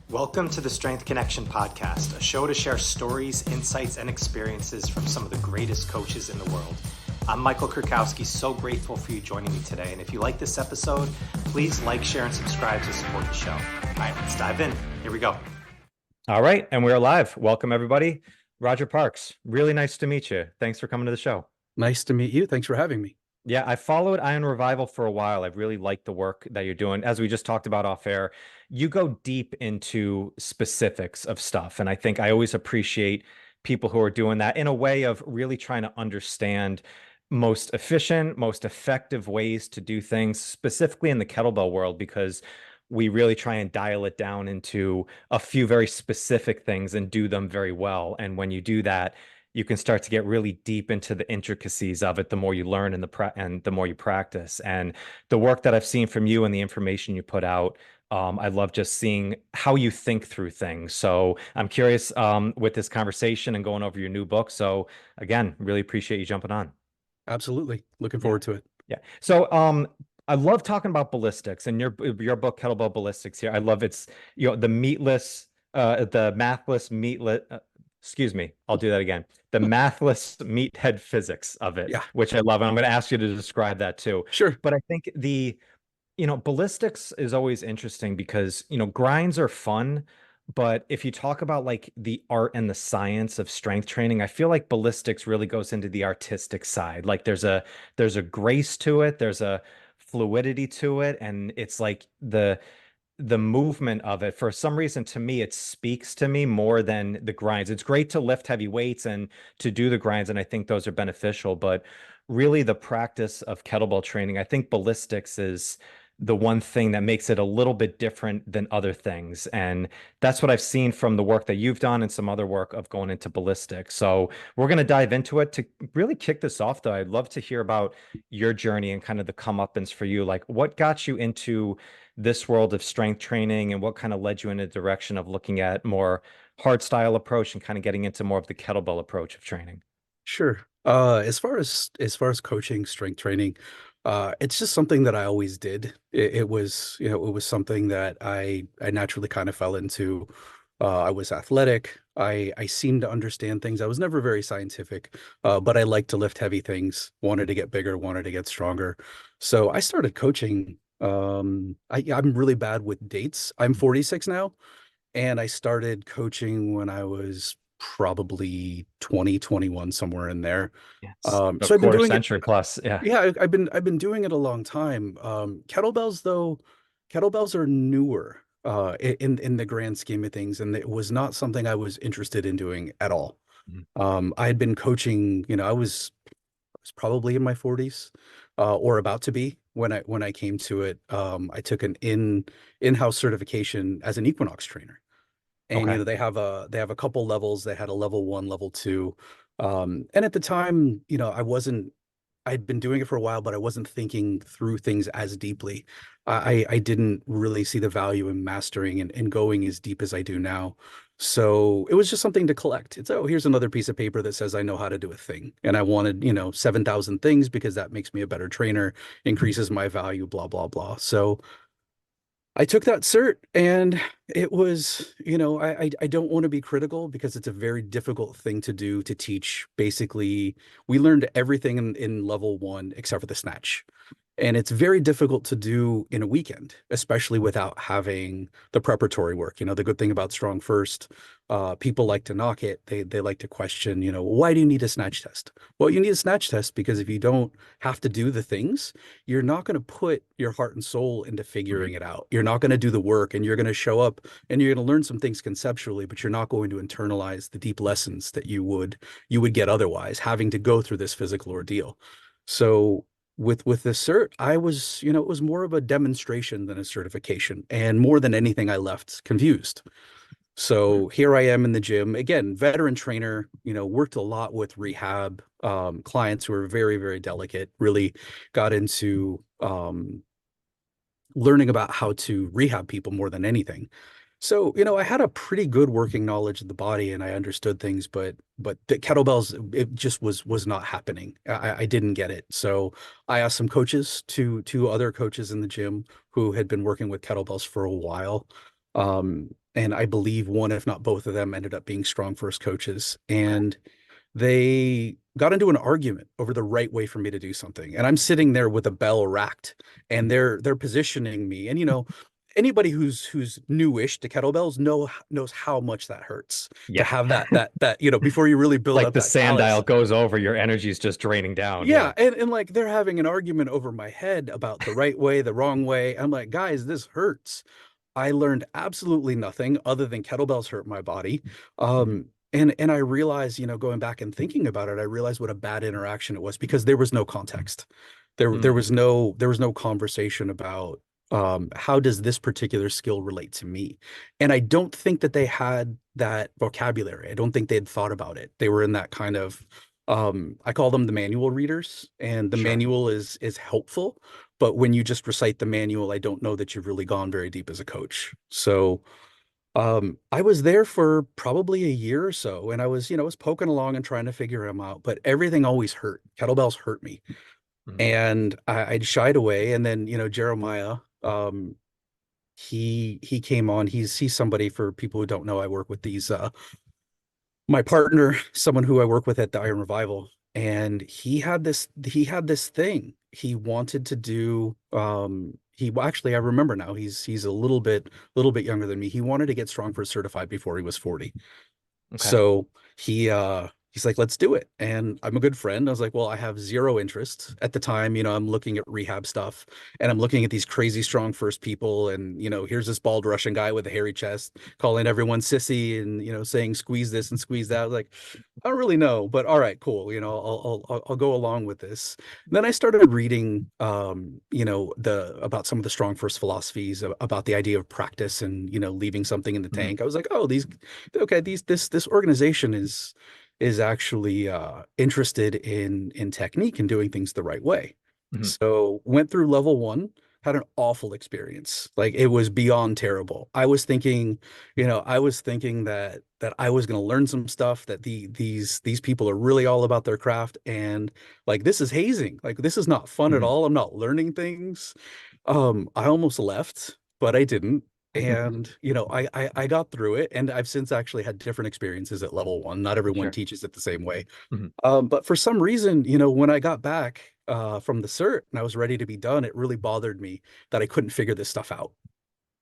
Welcome to the Strength Connection podcast, a show to share stories, insights, and experiences from some of the greatest coaches in the world. I'm Michael Kurkowski, so grateful for you joining me today. And if you like this episode, please like, share, and subscribe to support the show. All right, let's dive in. Here we go. All right, and we're live. Welcome, everybody. Roger Parks, really nice to meet you. Thanks for coming to the show. Nice to meet you. Thanks for having me. Yeah, I followed Iron Revival for a while. I've really liked the work that you're doing. As we just talked about off air, you go deep into specifics of stuff. And I think I always appreciate people who are doing that in a way of really trying to understand most efficient, most effective ways to do things, specifically in the kettlebell world, because we really try and dial it down into a few very specific things and do them very well. And when you do that, you can start to get really deep into the intricacies of it the more you learn and the more you practice. And the work that I've seen from you and the information you put out, I love just seeing how you think through things. So I'm curious with this conversation and going over your new book. So again, really appreciate you jumping on. Absolutely. Looking forward to it. Yeah. So I love talking about ballistics and your book, Kettlebell Ballistics here. I love the mathless, excuse me, I'll do that again. The mathless meathead physics of it, which I love. And I'm going to ask you to describe that too. Sure. But I think ballistics is always interesting because, grinds are fun. But if you talk about like the art and the science of strength training, I feel like ballistics really goes into the artistic side. Like there's a grace to it. There's a fluidity to it. And it's like the movement of it, for some reason, to me, it speaks to me more than the grinds. It's great to lift heavy weights and to do the grinds, and I think those are beneficial, but really the practice of kettlebell training, I think ballistics is the one thing that makes it a little bit different than other things. And that's what I've seen from the work that you've done and some other work of going into ballistics. So we're going to dive into it. To really kick this off, though, I'd love to hear about your journey and kind of the comeuppance for you. Like, what got you into this world of strength training and what kind of led you in a direction of looking at more hard style approach and kind of getting into more of the kettlebell approach of training? Sure. As far as coaching, strength training, it's just something that I always did. It was something that I naturally kind of fell into. I was athletic. I seemed to understand things. I was never very scientific, but I liked to lift heavy things, wanted to get bigger, wanted to get stronger. So I started coaching. I'm really bad with dates. I'm 46 now, and I started coaching when I was probably 20, 21, somewhere in there. Yes. So I've been doing century it plus. Yeah. Yeah, I've been doing it a long time. Kettlebells though, kettlebells are newer in the grand scheme of things, and it was not something I was interested in doing at all. I had been coaching, I was probably in my 40s, or about to be when I came to it. I took an in-house certification as an Equinox trainer. And Okay. they have a couple levels. They had a level 1, level 2. And at the time, I'd been doing it for a while, but I wasn't thinking through things as deeply. I didn't really see the value in mastering and going as deep as I do now. So it was just something to collect. It's, oh, here's another piece of paper that says I know how to do a thing. And I wanted, 7,000 things because that makes me a better trainer, increases my value, blah, blah, blah. So I took that cert, and it was, I don't want to be critical because it's a very difficult thing to do, to teach. Basically, we learned everything in level 1 except for the snatch. And it's very difficult to do in a weekend, especially without having the preparatory work. The good thing about Strong First, people like to knock it. They like to question, why do you need a snatch test? Well, you need a snatch test because if you don't have to do the things, you're not going to put your heart and soul into figuring it out. You're not going to do the work, and you're going to show up and you're going to learn some things conceptually, but you're not going to internalize the deep lessons that you would get otherwise, having to go through this physical ordeal. So with this cert, I was, it was more of a demonstration than a certification. And more than anything, I left confused. So here I am in the gym, again, veteran trainer, worked a lot with rehab clients who are very, very delicate, really got into learning about how to rehab people more than anything. So, I had a pretty good working knowledge of the body, and I understood things, but the kettlebells, it just was not happening. I didn't get it. So I asked some coaches, two other coaches in the gym who had been working with kettlebells for a while. and I believe one, if not both of them, ended up being strong first coaches. Okay. And they got into an argument over the right way for me to do something. And I'm sitting there with a bell racked, and they're positioning me. And anybody who's newish to kettlebells knows how much that hurts to Yeah. have that before you really build Like up the that sand callus. dial goes over, your energy is just draining down. Yeah, Yeah. and like they're having an argument over my head about the right way, the wrong way. I'm like, guys, this hurts. I learned absolutely nothing other than kettlebells hurt my body. Mhm. And I realized, going back and thinking about it, I realized what a bad interaction it was because there was no context. There Mm. was no conversation about how does this particular skill relate to me? And I don't think that they had that vocabulary. I don't think they had thought about it. They were in that kind of I call them the manual readers, and the Sure. manual is helpful, but when you just recite the manual, I don't know that you've really gone very deep as a coach. So I was there for probably a year or so, and I was poking along and trying to figure them out, but everything always hurt. Kettlebells hurt me, Mhm. and I'd shied away. And then Jeremiah, he came on. He's somebody, for people who don't know, I work with these my partner, someone who I work with at the Iron Revival, and he had this thing he wanted to do. He well, actually, I remember now. He's a little bit younger than me. He wanted to get strong for certified before he was 40. Okay. So he's like, let's do it. And I'm a good friend. I was like, well, I have zero interest at the time. I'm looking at rehab stuff, and I'm looking at these crazy strong first people. And, here's this bald Russian guy with a hairy chest calling everyone sissy and, saying squeeze this and squeeze that. I was like, I don't really know, but all right, cool. I'll go along with this. Then I started reading, the about some of the strong first philosophies about the idea of practice and, leaving something in the Mhm. tank. I was like, oh, this organization is actually interested in technique and doing things the right way. Mhm. So went through level one, had an awful experience. Like, it was beyond terrible. I was thinking that I was going to learn some stuff, that these people are really all about their craft, and like, this is hazing. Like, this is not fun at Mhm. all. I'm not learning things. I almost left, but I didn't. And I got through it, and I've since actually had different experiences at level one. Not everyone Sure. teaches it the same way. Mhm. But for some reason, when I got back from the cert and I was ready to be done, it really bothered me that I couldn't figure this stuff out.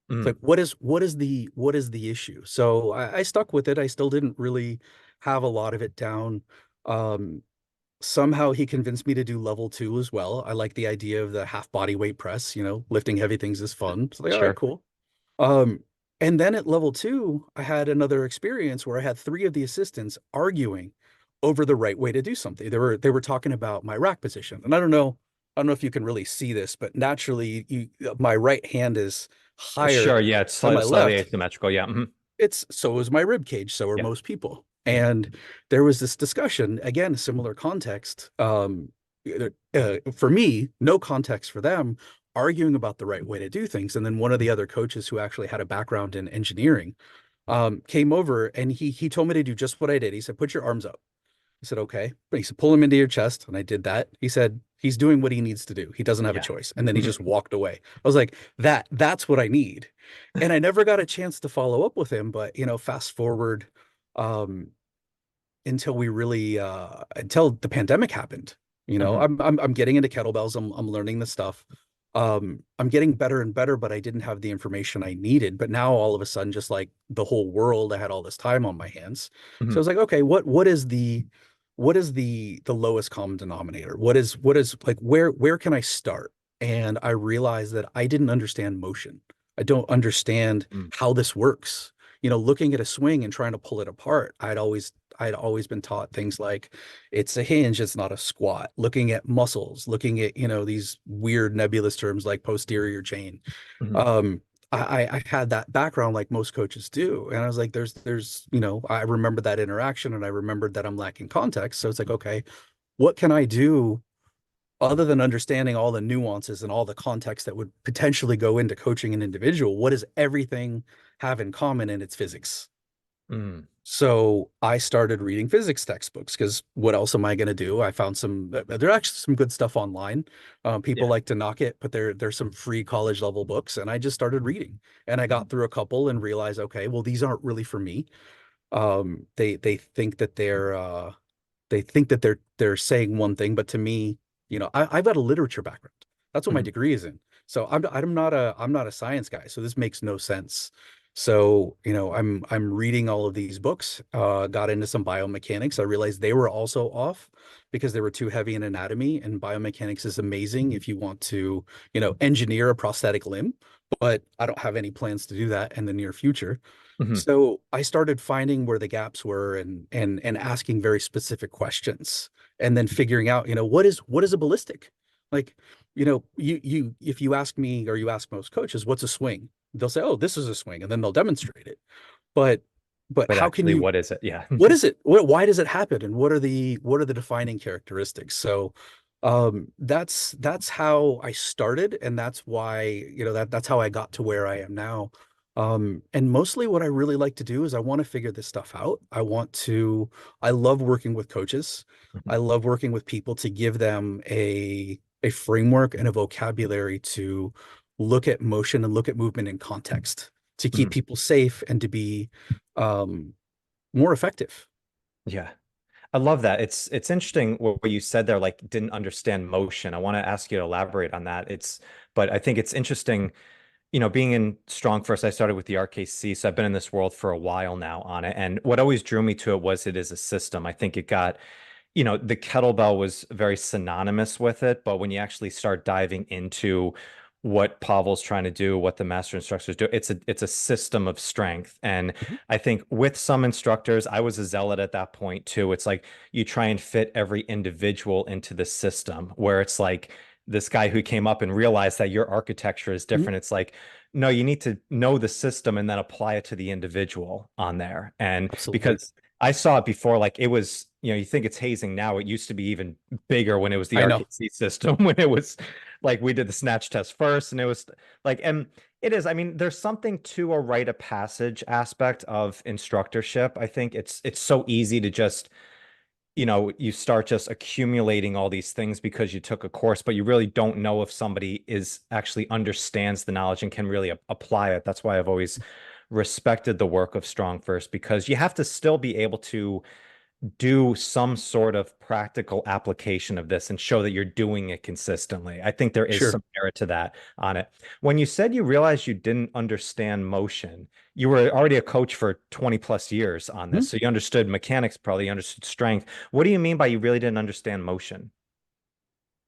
It's Mhm. like, what is the issue? So I stuck with it. I still didn't really have a lot of it down. Um, Somehow he convinced me to do level two as well. I like the idea of the half body weight press. Lifting heavy things is fun. So like, all right, Sure. cool. Um, and then at level two, I had another experience where I had three of the assistants arguing over the right way to do something. They were talking about my rack position, and I don't know if you can really see this, but naturally, my right hand is higher Sure. Yeah. It's than my slightly left. asymmetrical. Yeah. Mhm. It's so is my rib cage, so are Yeah. most people. And there was this discussion, again, similar context. For me, no context for them, arguing about the right way to do things. And then one of the other coaches, who actually had a background in engineering, came over, and he told me to do just what I did. He said, put your arms up. I said, okay. But he said, pull him into your chest. And I did that. He said, he's doing what he needs to do. He doesn't have a Yeah. choice. And then he Mhm. just walked away. I was like, that's what I need. And I never got a chance to follow up with him. But, fast forward, um, until the pandemic happened. Mhm. I'm getting into kettlebells. I'm learning the stuff. I'm getting better and better, but I didn't have the information I needed. But now all of a sudden, just like the whole world, I had all this time on my hands. So I Mhm. was like, okay, what is the lowest common denominator? What is like, where can I start? And I realized that I didn't understand motion. I don't understand Mhm. how this works. Looking at a swing and trying to pull it apart, I'd always been taught things like, it's a hinge, it's not a squat. Looking at muscles, looking at, these weird nebulous terms like posterior chain. Mhm. Um, I had that background like most coaches do. And I was like, I remember that interaction, and I remembered that I'm lacking context. So it's like, okay, what can I do other than understanding all the nuances and all the context that would potentially go into coaching an individual? What does everything have in common? In its physics? Mm, So I started reading physics textbooks because what else am I going to do? I found there are actually some good stuff online. People yeah. like to knock it, but there's some free college level books, and I just started reading. And I got through a couple and realized, okay, well, these aren't really for me. They think that they're saying one thing, but to me, I've got a literature background. That's what my Mhm. degree is in. So I'm not a science guy. So this makes no sense. So, I'm reading all of these books, got into some biomechanics. I realized they were also off because they were too heavy in anatomy, and biomechanics is amazing if you want to, engineer a prosthetic limb, but I don't have any plans to do that in the near future. Mhm. So I started finding where the gaps were and asking very specific questions and then figuring out, what is a ballistic? Like, you if you ask me or you ask most coaches, what's a swing? They'll say, "Oh, this is a swing," and then they'll demonstrate it. But But how can actually, you what is it? Yeah. what is it? Why does it happen? And what are the defining characteristics? So that's how I started, and that's why, that's how I got to where I am now. And mostly what I really like to do is I want to figure this stuff out. I love working with coaches. Mhm. I love working with people to give them a framework and a vocabulary to look at motion and look at movement in context to keep Mhm. people safe and to be um, more effective. Yeah. I love that. It's interesting what you said there, like didn't understand motion. I want to ask you to elaborate on that. But I think it's interesting, being in Strong First, I started with the RKC, so I've been in this world for a while now on it. And what always drew me to it was it is a system. I think it got, the kettlebell was very synonymous with it, but when you actually start diving into what Pavel's trying to do, what the master instructors do, it's a system of strength. And Mhm. I think with some instructors, I was a zealot at that point too. It's like you try and fit every individual into the system where it's like this guy who came up and realized that your architecture is Mhm. different. It's like, no, you need to know the system and then apply it to the individual on there. And Absolutely. because I saw it before, like it was, you think it's hazing now. It used to be even bigger when it was the I know. RKC system, when it was like we did the snatch test first, and it was like, and it is, I mean, there's something to a rite of passage aspect of instructorship. I think it's so easy to just, you start just accumulating all these things because you took a course, but you really don't know if somebody is actually understands the knowledge and can really apply it. That's why I've always respected the work of Strong First, because you have to still be able to do some sort of practical application of this and show that you're doing it consistently. I think there is Sure. some merit to that on it. When you said you realized you didn't understand motion, you were already a coach for 20 plus years on Mhm. this. So you understood mechanics, probably understood strength. What do you mean by you really didn't understand motion?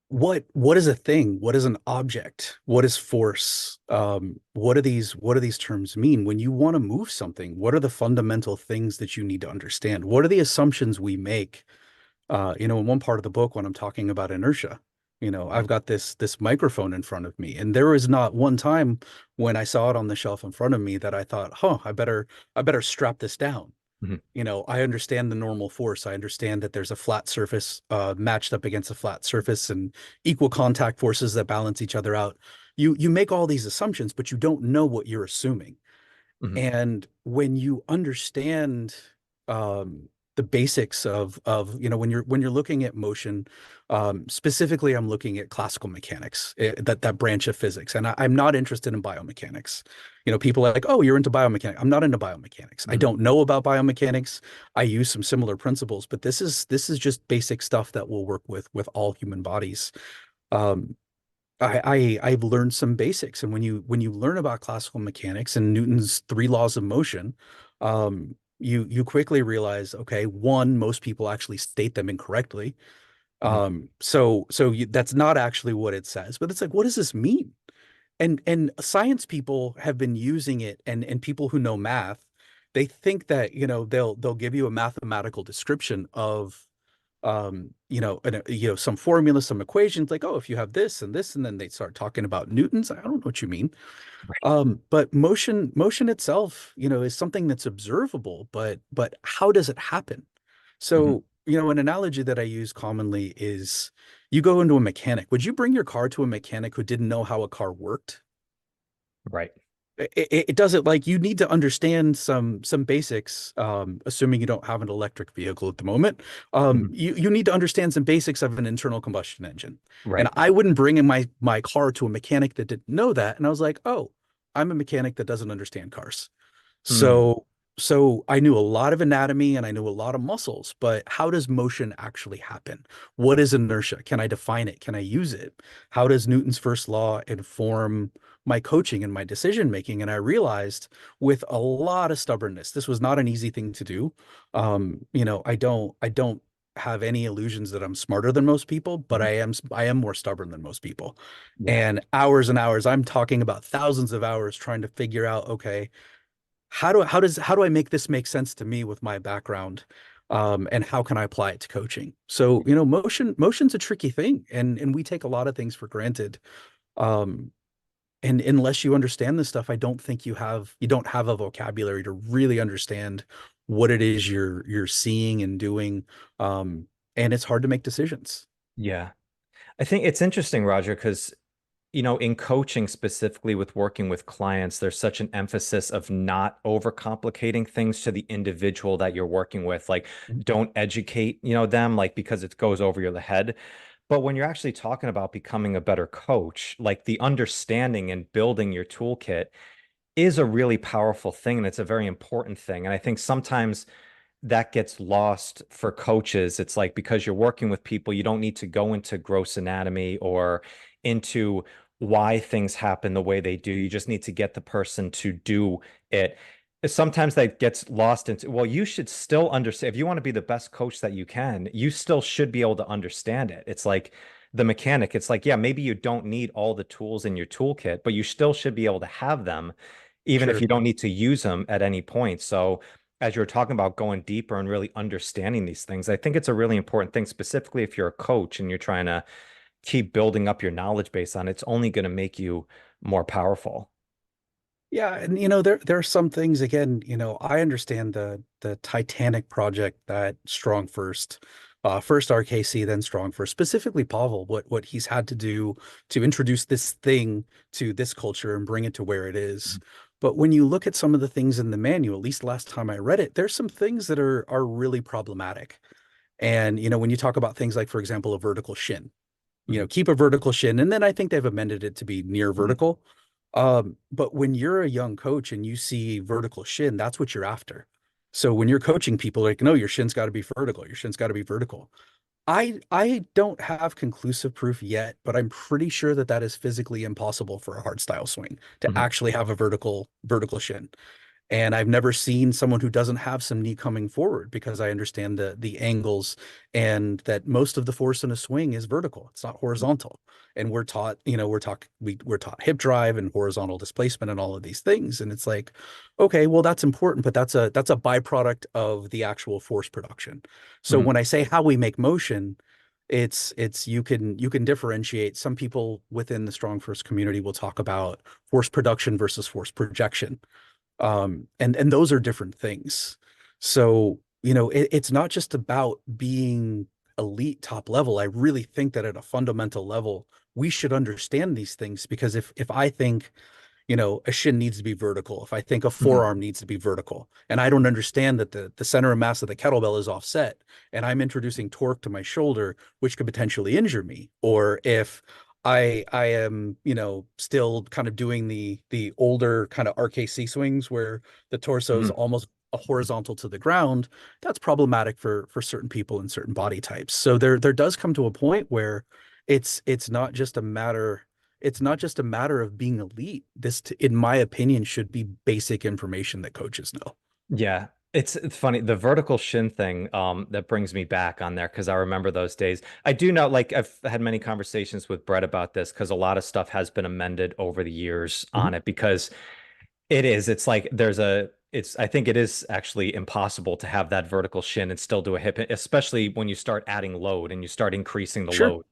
What is a thing? What is an object? What is force? What do these terms mean? When you want to move something, what are the fundamental things that you need to understand? What are the assumptions we make? In one part of the book when I'm talking about inertia, I've got this microphone in front of me, and there was not one time when I saw it on the shelf in front of me that I thought, "Huh, I better strap this down." Mhm. I understand the normal force. I understand that there's a flat surface matched up against a flat surface and equal contact forces that balance each other out. You make all these assumptions, but you don't know what you're assuming. Mhm. And when you understand um, the basics of when you're looking at motion, specifically, I'm looking at classical mechanics, that branch of physics, and I'm not interested in biomechanics. People are like, "Oh, you're into biomechanics." I'm not into biomechanics. I Mhm. don't know about biomechanics. I use some similar principles, but this is just basic stuff that will work with all human bodies. Um, I've learned some basics, and when you learn about classical mechanics and Newton's three laws of motion, you quickly realize, okay, one, most people actually state them incorrectly. Mhm. That's not actually what it says, but it's like, what does this mean? And science people have been using it, and people who know math, they think that, they'll give you a mathematical description of some formula, some equations, like, oh, if you have this and this, and then they start talking about Newtons. I don't know what you mean. Right. But motion itself, is something that's observable, but how does it happen? Mhm. So, an analogy that I use commonly is you go into a mechanic. Would you bring your car to a mechanic who didn't know how a car worked? Right. It doesn't, like, you need to understand some basics, assuming you don't have an electric vehicle at the moment. Mhm. You need to understand some basics of an internal combustion engine. And Right. I wouldn't bring in my car to a mechanic that didn't know that. And I was like, oh, I'm a mechanic that doesn't understand cars. Mm. So I knew a lot of anatomy and I knew a lot of muscles, but how does motion actually happen? What is inertia? Can I define it? Can I use it? How does Newton's first law inform my coaching and my decision making? And I realized, with a lot of stubbornness, this was not an easy thing to do. I don't have any illusions that I'm smarter than most people, but Mhm. I am more stubborn than most people. Yeah. And hours, I'm talking about thousands of hours trying to figure out, okay, how do I make this make sense to me with my background, and how can I apply it to coaching? So, motion's a tricky thing, and we take a lot of things for granted. Um, and unless you understand this stuff, I don't think you don't have a vocabulary to really understand what it is you're seeing and doing. And it's hard to make decisions. Yeah. I think it's interesting, Roger, because in coaching specifically with working with clients, there's such an emphasis of not overcomplicating things to the individual that you're working with. Like, don't educate, them, like, because it goes over your head. But when you're actually talking about becoming a better coach, like the understanding and building your toolkit is a really powerful thing, and it's a very important thing. And I think sometimes that gets lost for coaches. It's like, because you're working with people, you don't need to go into gross anatomy or into why things happen the way they do. You just need to get the person to do it. Sometimes that gets lost into, well, you should still understand. If you want to be the best coach that you can, you still should be able to understand it. It's like the mechanic. It's like, yeah, maybe you don't need all the tools in your toolkit, but you still should be able to have them, even if Sure. you don't need to use them at any point. So, as you're talking about going deeper and really understanding these things, I think it's a really important thing, specifically if you're a coach and you're trying to keep building up your knowledge base on it. It's only going to make you more powerful. Yeah, and there are some things, again, I understand the Titanic project that Strong first RKC, then Strong First, specifically Pavel, what he's had to do to introduce this thing to this culture and bring it to where it is. But when you look at some of the things in the manual, at least last time I read it, there's some things that are really problematic. And when you talk about things like, for example, a vertical shin, Mhm. keep a vertical shin. And then I think they've amended it to be near Mhm. vertical. But when you're a young coach and you see vertical shin, that's what you're after. So when you're coaching people, like, no, your shin's got to be vertical. Your shin's got to be vertical. I don't have conclusive proof yet, but I'm pretty sure that that is physically impossible for a hard style swing to Mhm. actually have a vertical shin. And I've never seen someone who doesn't have some knee coming forward, because I understand the angles, and that most of the force in a swing is vertical. It's not horizontal. And we're taught, we're taught hip drive and horizontal displacement and all of these things. And it's like, okay, well, that's important, but that's a byproduct of the actual force production. So Mhm. when I say how we make motion, it's you can differentiate. Some people within the strong first community will talk about force production versus force projection, and those are different things. So it's not just about being elite top level. I really think that at a fundamental level we should understand these things, because if I think a shin needs to be vertical, if I think a Mhm. forearm needs to be vertical, and I don't understand that the center of mass of the kettlebell is offset, and I'm introducing torque to my shoulder, which could potentially injure me, or if I am, still kind of doing the older kind of RKC swings where the torso is Mhm. almost a horizontal to the ground, that's problematic for certain people and certain body types. So there does come to a point where it's not just a matter it's not just a matter of being elite. In my opinion, should be basic information that coaches know. Yeah. It's funny. The vertical shin thing, that brings me back on there because I remember those days. I do know, like, I've had many conversations with Brett about this because a lot of stuff has been amended over the years Mhm. on it, because it's like I think it is actually impossible to have that vertical shin and still do a hip, especially when you start adding load and you start increasing the Sure, load,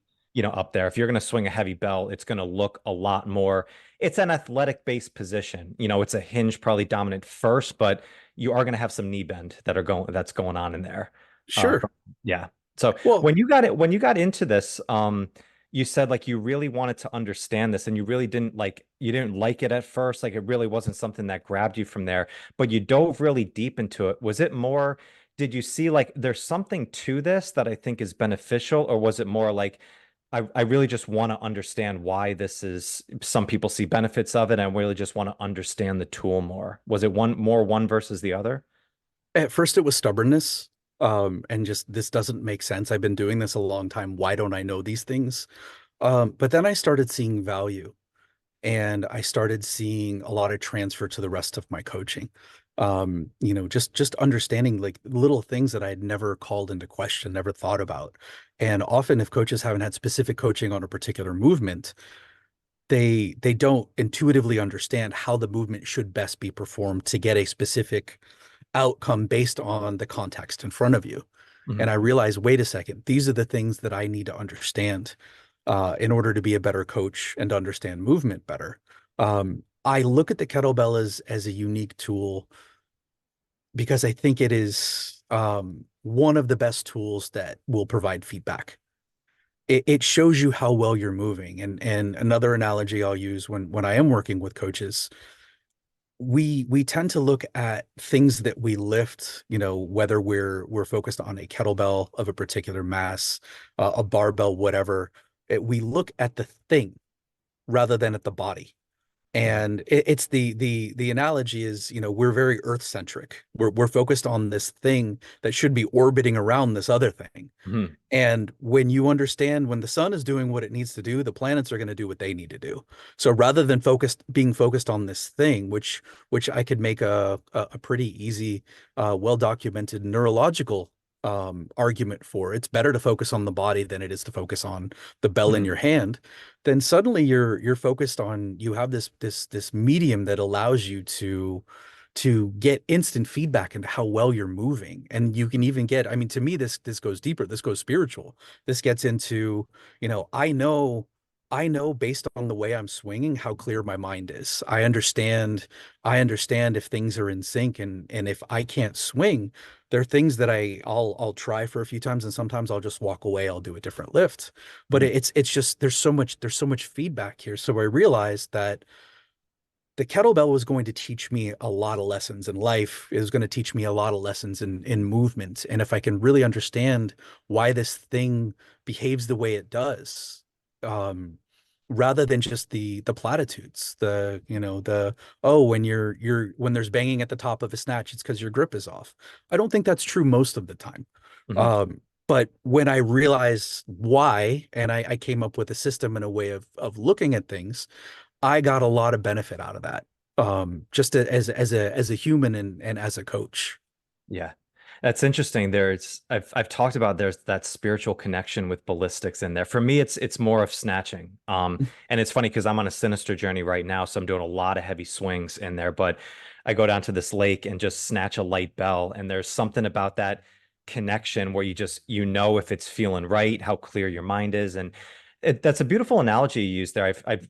up there. If you're going to swing a heavy bell, it's going to look a lot more, it's an athletic based position. It's a hinge probably dominant first, but you are going to have some knee bend that's going on in there. Uh, sure. yeah. So Well, when you got into this, you said like you really wanted to understand this and you really didn't like you didn't like it at first, like it really wasn't something that grabbed you from there, but you dove really deep into it. Was it more, did you see like there's something to this that I think is beneficial, or was it more like I really just want to understand why this is, some people see benefits of it, and I really just want to understand the tool more? Was it one versus the other? At first, it was stubbornness, and just this doesn't make sense. I've been doing this a long time. Why don't I know these things? But then I started seeing value, and I started seeing a lot of transfer to the rest of my coaching. Just understanding like little things that I had never called into question, never thought about. And often, if coaches haven't had specific coaching on a particular movement, they don't intuitively understand how the movement should best be performed to get a specific outcome based on the context in front of you. And Mhm. I realized, wait a second, these are the things that I need to understand in order to be a better coach and understand movement better. I look at the kettlebell as a unique tool because I think it is one of the best tools that will provide feedback. It shows you how well you're moving. And another analogy I'll use when I am working with coaches, we tend to look at things that we lift, whether we're focused on a kettlebell of a particular mass, a barbell, whatever. We look at the thing rather than at the body. Mhm. And it's the analogy is, we're very earth centric. We're focused on this thing that should be orbiting around this other thing. Mhm. And when you understand when the sun is doing what it needs to do, the planets are going to do what they need to do. So rather than being focused on this thing, which I could make a pretty easy, well documented neurological argument for, it's better to focus on the body than it is to focus on the bell in Mhm. your hand. Then suddenly you're focused on, you have this medium that allows you to get instant feedback into how well you're moving. And you can even get, I mean, to me, this goes deeper. This goes spiritual. This gets into, I know based on the way I'm swinging, how clear my mind is. I understand if things are in sync, and if I can't swing, there are things that I'll try for a few times, and sometimes I'll just walk away. I'll do a different lift. But Mhm. it's just there's so much feedback here. So I realized that the kettlebell was going to teach me a lot of lessons in life. It was going to teach me a lot of lessons in movement. And if I can really understand why this thing behaves the way it does, um, rather than just the platitudes, oh, when there's banging at the top of a snatch, it's because your grip is off. I don't think that's true most of the time. Mhm. But when I realized why, and I came up with a system and a way of looking at things, I got a lot of benefit out of that. Just as a human and as a coach. Yeah. That's interesting. I've talked about there's that spiritual connection with ballistics in there. For me, it's more of snatching. And it's funny because I'm on a sinister journey right now, so I'm doing a lot of heavy swings in there. But I go down to this lake and just snatch a light bell, and there's something about that connection where you know if it's feeling right, how clear your mind is, and that's a beautiful analogy you use there. I've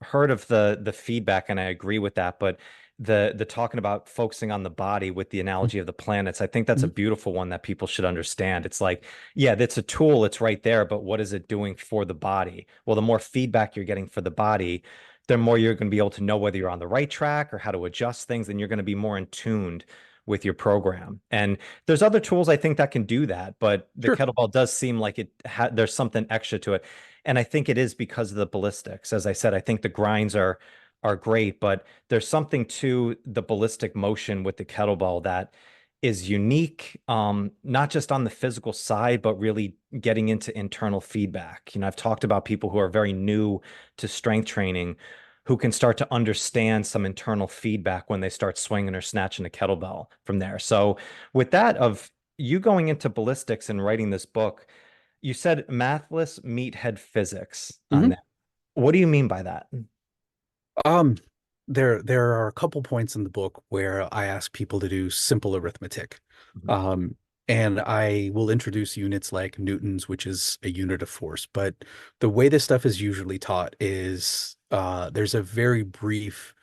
heard of the feedback, and I agree with that, but the talking about focusing on the body with the analogy of the planets, I think that's a Mhm. beautiful one that people should understand. It's like, yeah, that's a tool, it's right there, but what is it doing for the body? Well, the more feedback you're getting for the body, the more you're going to be able to know whether you're on the right track or how to adjust things, and you're going to be more in tuned with your program. And there's other tools I think that can do that, but the Sure. kettlebell does seem like there's something extra to it. And I think it is because of the ballistics. As I said, I think the grinds are great, but there's something to the ballistic motion with the kettlebell that is unique, not just on the physical side, but really getting into internal feedback. I've talked about people who are very new to strength training who can start to understand some internal feedback when they start swinging or snatching a kettlebell from there. So, with that, of you going into ballistics and writing this book, you said mathless meathead physics on Mhm. that. What do you mean by that? Um, there are a couple points in the book where I ask people to do simple arithmetic. Mhm. Um, and I will introduce units like newtons, which is a unit of force. But the way this stuff is usually taught is there's a very brief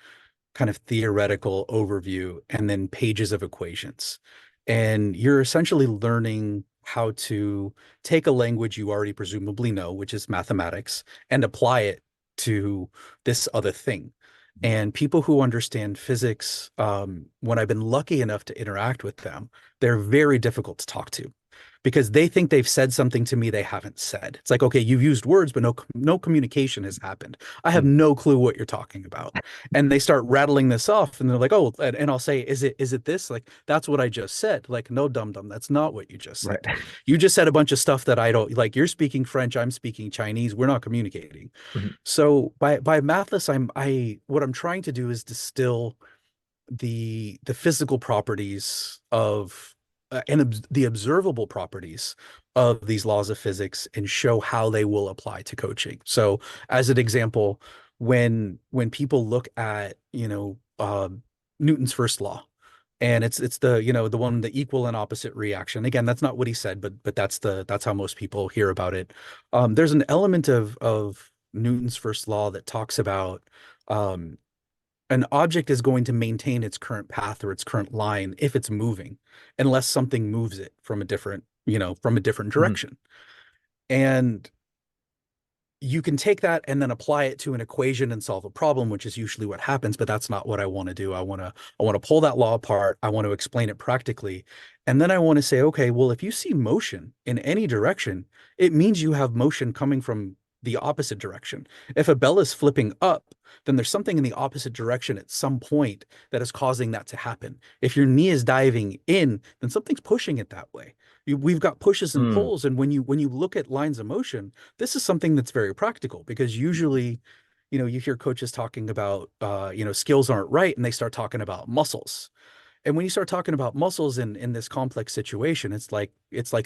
kind of theoretical overview and then pages of equations. And you're essentially learning how to take a language you already presumably know, which is mathematics, and apply it to this other thing. And people who understand physics, when I've been lucky enough to interact with them, they're very difficult to talk to because they think they've said something to me they haven't said. It's like, okay, you've used words, but no communication has happened. I have Mm. no clue what you're talking about. And they start rattling this off, and they're like, oh, and I'll say, is it this? Like, that's what I just said. Like, no, dum dum, that's not what you just Right. said. You just said a bunch of stuff that I don't like. You're speaking French, I'm speaking Chinese. We're not communicating. Mhm. So by mathless, what I'm trying to do is distill the physical properties of the observable properties of these laws of physics and show how they will apply to coaching. So as an example, when people look at, Newton's first law, and it's the, the one, the equal and opposite reaction. Again, that's not what he said, but that's how most people hear about it. There's an element of Newton's first law that talks about um, an object is going to maintain its current path or its current line if it's moving, unless something moves it from a different, from a different Mhm. direction. And you can take that and then apply it to an equation and solve a problem, which is usually what happens, but that's not what I want to do. I want to pull that law apart. I want to explain it practically. And then I want to say, okay, well, if you see motion in any direction, it means you have motion coming from the opposite direction. If a bell is flipping up, then there's something in the opposite direction at some point that is causing that to happen. If your knee is diving in, then something's pushing it that way. We've got pushes and Mm. pulls, and when you look at lines of motion, this is something that's very practical because usually, you hear coaches talking about, skills aren't right, and they start talking about muscles. And when you start talking about muscles in this complex situation, it's like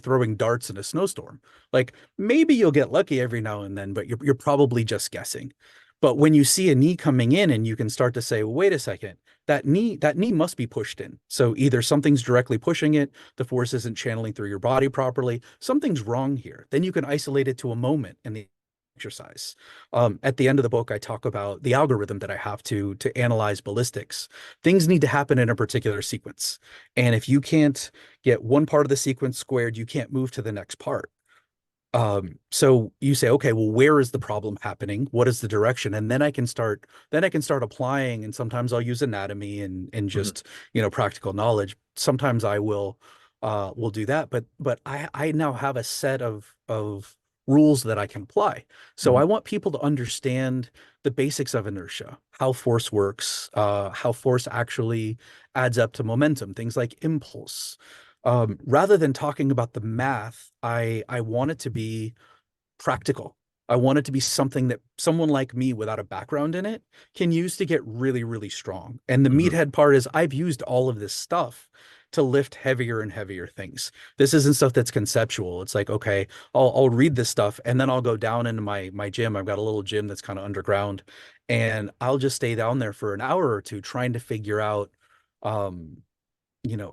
throwing darts in a snowstorm. Like maybe you'll get lucky every now and then, but you're probably just guessing. But when you see a knee coming in and you can start to say, well, wait a second, that knee must be pushed in. So either something's directly pushing it, the force isn't channeling through your body properly, something's wrong here. Then you can isolate it to a moment in the exercise. At the end of the book, I talk about the algorithm that I have to analyze ballistics. Things need to happen in a particular sequence. And if you can't get one part of the sequence squared, you can't move to the next part. So you say, okay, well, where is the problem happening? What is the direction? And then I can start applying, and sometimes I'll use anatomy and Mhm. just, practical knowledge. Sometimes I will do that, but I now have a set of rules that I can apply. So I Mhm. want people to understand the basics of inertia, how force works, how force actually adds up to momentum, things like impulse. Rather than talking about the math, I want it to be practical. I want it to be something that someone like me without a background in it can use to get really, really strong. And the Mhm. meathead part is I've used all of this stuff to lift heavier and heavier things. This isn't stuff that's conceptual. It's like, okay, I'll read this stuff and then I'll go down into my gym. I've got a little gym that's kind of underground, and I'll just stay down there for an hour or two trying to figure out um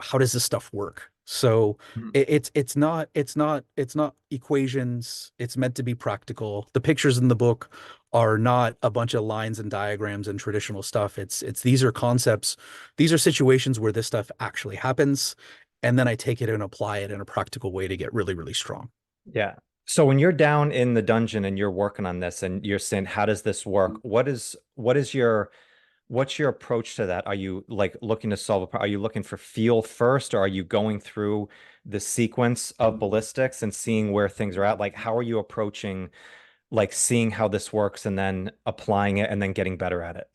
how does this stuff work? So Mhm. it's not equations. It's meant to be practical. The pictures in the book are not a bunch of lines and diagrams and traditional stuff. It's these are concepts. These are situations where this stuff actually happens, and then I take it and apply it in a practical way to get really, really strong. Yeah. So when you're down in the dungeon and you're working on this and you're saying, how does this work? What is your what's your approach to that? Are you like looking to solve are you looking for feel first, or are you going through the sequence of ballistics and seeing where things are at? Like, how are you approaching like seeing how this works and then applying it and then getting better at it?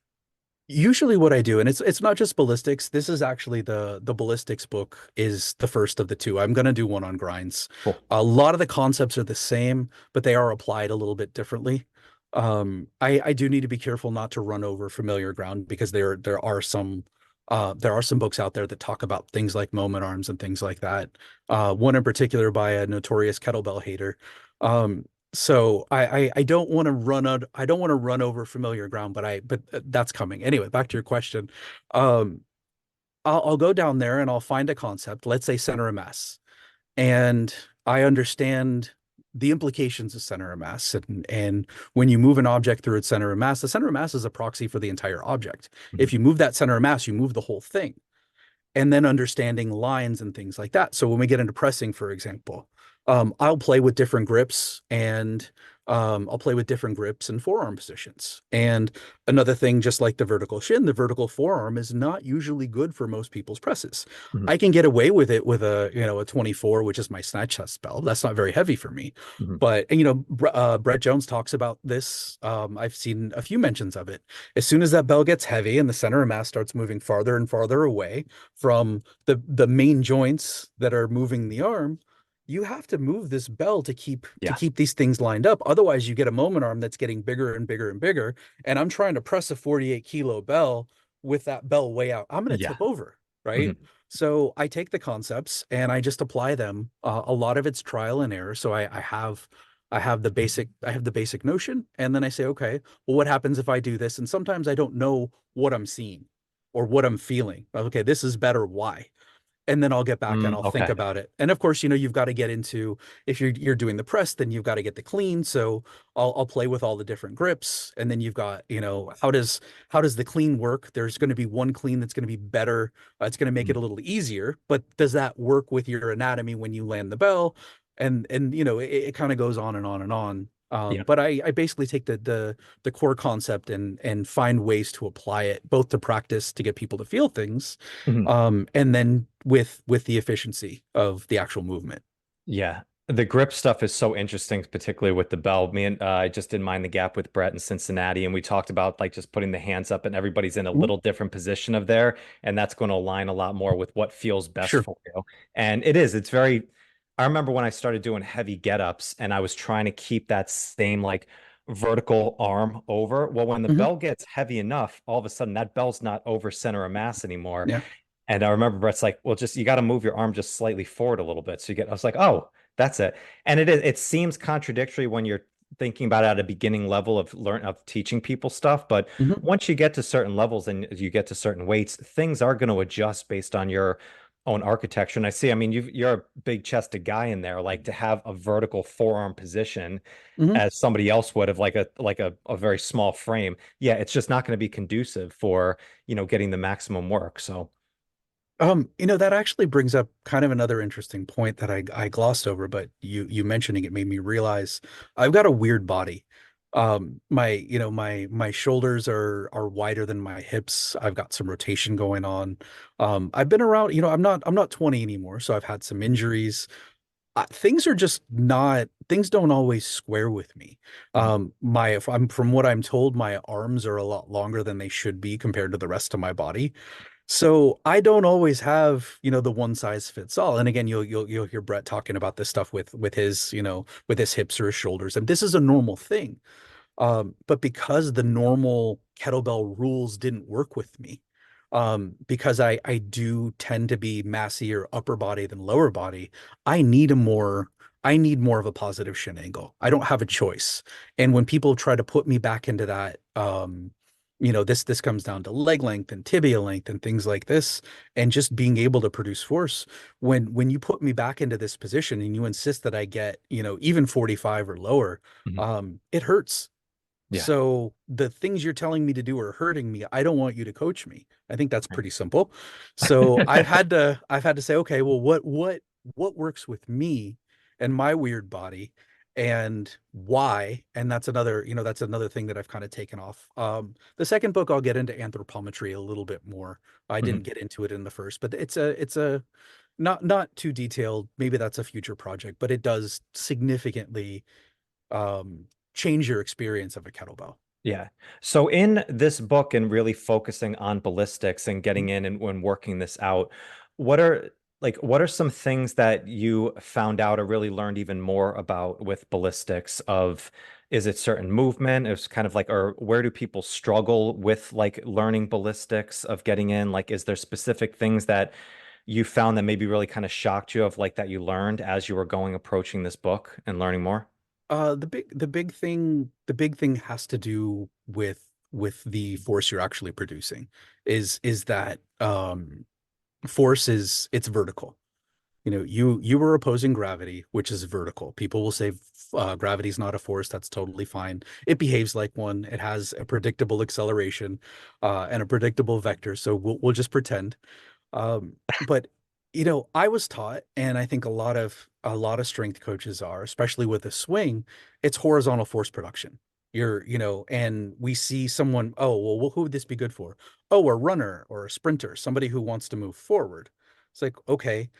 Usually what I do, and it's not just ballistics. This is actually the ballistics book is the first of the two. I'm gonna do one on grinds. Cool. A lot of the concepts are the same, but they are applied a little bit differently. I do need to be careful not to run over familiar ground because there are some books out there that talk about things like moment arms and things like that. One in particular by a notorious kettlebell hater. Um, so I don't want to run out. I don't want to run over familiar ground, but that's coming anyway. Back to your question. Um, I'll go down there and I'll find a concept. Let's say center of mass, and I understand the implications of center of mass. And when you move an object through its center of mass, the center of mass is a proxy for the entire object. Mhm. If you move that center of mass, you move the whole thing. And then understanding lines and things like that. So when we get into pressing, for example, I'll play with different grips and I'll play with different grips and forearm positions. And another thing, just like the vertical shin, the vertical forearm is not usually good for most people's presses. Mhm, I can get away with it with a 24, which is my snatch test belt. That's not very heavy for me. mhm. But, Brett Jones talks about this. I've seen a few mentions of it. As soon as that bell gets heavy and the center of mass starts moving farther and farther away from the main joints that are moving the arm, you have to move this bell to Yeah. keep these things lined up. Otherwise, you get a moment arm that's getting bigger and bigger and bigger. And I'm trying to press a 48-kilo bell with that bell way out. I'm going to Yeah. tip over, right? Mhm, So I take the concepts and I just apply them. A lot of it's trial and error. So I have the basic notion, and then I say, okay, well, what happens if I do this? And sometimes I don't know what I'm seeing or what I'm feeling. Okay, this is better. Why? And then I'll get back and I'll think okay. about it. And of course, you've got to get into, if you're doing the press, then you've got to get the clean. So I'll play with all the different grips, and then you've got, how does the clean work? There's going to be one clean that's going to be better. It's going to make it Mhm. a little easier, but does that work with your anatomy when you land the bell? And it kind of goes on and on and on. Yeah. But I basically take the core concept and find ways to apply it both to practice to get people to feel things, Mhm. and then with the efficiency of the actual movement. Yeah. The grip stuff is so interesting, particularly with the bell. Me and I just did Mind the Gap with Brett in Cincinnati, and we talked about like just putting the hands up, and everybody's in a Mhm. little different position of there, and that's going to align a lot more with what feels best Sure. for you. And it is, it's very, I remember when I started doing heavy get-ups and I was trying to keep that same like vertical arm over. Well, when the Hmm. bell gets heavy enough, all of a sudden that bell's not over center of mass anymore. Yeah. And I remember Brett's like, well, just you got to move your arm just slightly forward a little bit. So you get, I was like, oh, that's it. And it seems contradictory when you're thinking about it at a beginning level of teaching people stuff. But Hmm. once you get to certain levels and you get to certain weights, things are going to adjust based on your own architecture. And I see, I mean, you're a big chested guy in there, like to have a vertical forearm position Hmm. as somebody else would have like a very small frame. Yeah, it's just not going to be conducive for, getting the maximum work. So, That actually brings up kind of another interesting point that I glossed over, but you mentioning it made me realize I've got a weird body. My shoulders are wider than my hips. I've got some rotation going on. I've been around, I'm not 20 anymore, so I've had some injuries. Things are just not, things don't always square with me. mhm, From what I'm told, my arms are a lot longer than they should be compared to the rest of my body. So I don't always have, the one size fits all. And again, you'll hear Brett talking about this stuff with his, with his hips or his shoulders. And this is a normal thing. But because the normal kettlebell rules didn't work with me, because I do tend to be massier upper body than lower body, I need a more I need more of a positive shin angle. I don't have a choice. And when people try to put me back into that, this comes down to leg length and tibia length and things like this, and just being able to produce force. When you put me back into this position and you insist that I get, even 45 or lower, mhm. it hurts. Yeah. So the things you're telling me to do are hurting me. I don't want you to coach me. I think that's pretty simple. So I've had to say, okay, well, what works with me and my weird body, and why? And that's another thing that I've kind of taken off. The second book, I'll get into anthropometry a little bit more. I Mhm. didn't get into it in the first, but it's a not too detailed. Maybe that's a future project, but it does significantly um change your experience of a kettlebell. Yeah. So in this book and really focusing on ballistics and Mhm. getting in and when working this out, what are some things that you found out or really learned even more about with ballistics of is it certain movement? It's kind of like, or where do people struggle with like learning ballistics of getting in? Like, is there specific things that you found that maybe really kind of shocked you of like that you learned as you were going approaching this book and learning more? The big thing has to do with the force you're actually producing. Is that force is it's vertical. You were opposing gravity, which is vertical. People will say gravity is not a force. That's totally fine. It behaves like one. It has a predictable acceleration and a predictable vector. So we'll just pretend. But I was taught, and I think a lot of strength coaches are, especially with a swing, it's horizontal force production. And we see someone, oh, well, who would this be good for? Oh, a runner or a sprinter, somebody who wants to move forward. It's like, okay,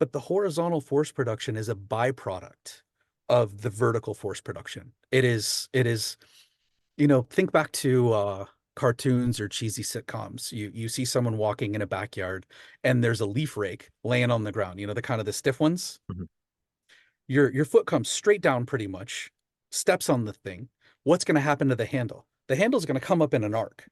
but the horizontal force production is a byproduct of the vertical force production. It is, think back to cartoons or cheesy sitcoms. You see someone walking in a backyard and there's a leaf rake laying on the ground, the kind of the stiff ones. Mhm. Your foot comes straight down pretty much, steps on the thing. What's going to happen to the handle? The handle's going to come up in an arc,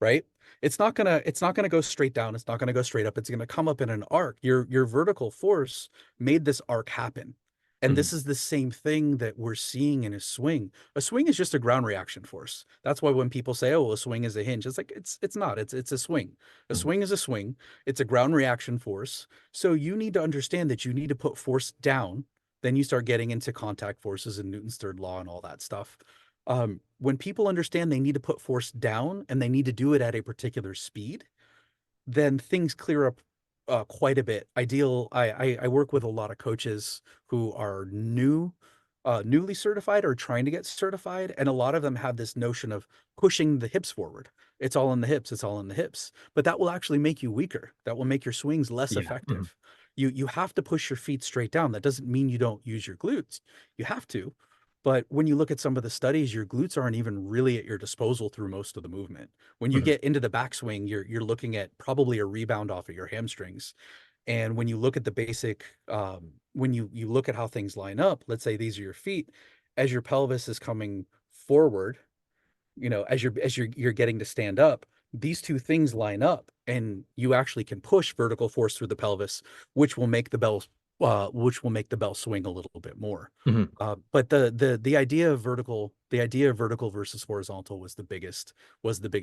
right? It's not gonna go straight down. It's not gonna go straight up. It's gonna come up in an arc. Your vertical force made this arc happen. And Mhm. this is the same thing that we're seeing in a swing. A swing is just a ground reaction force. That's why when people say, "Oh, a swing is a hinge," it's like it's not. It's a swing. A Mhm. swing is a swing. It's a ground reaction force. So you need to understand that you need to put force down. Then you start getting into contact forces and Newton's third law and all that stuff. When people understand they need to put force down and they need to do it at a particular speed, then things clear up quite a bit. I work with a lot of coaches who are newly certified or trying to get certified, and a lot of them have this notion of pushing the hips forward. It's all in the hips. It's all in the hips. But that will actually make you weaker. That will make your swings less Yeah. Mhm. effective. You have to push your feet straight down. That doesn't mean you don't use your glutes. You have to. But when you look at some of the studies, your glutes aren't even really at your disposal through most of the movement. When you Mhm. get into the backswing, you're looking at probably a rebound off of your hamstrings. And when you look at the basic, when you look at how things line up, let's say these are your feet, as your pelvis is coming forward, as you're getting to stand up, these two things line up, and you actually can push vertical force through the pelvis, which will make the bell swing a little bit more. Mhm. But the idea of vertical versus horizontal was the biggest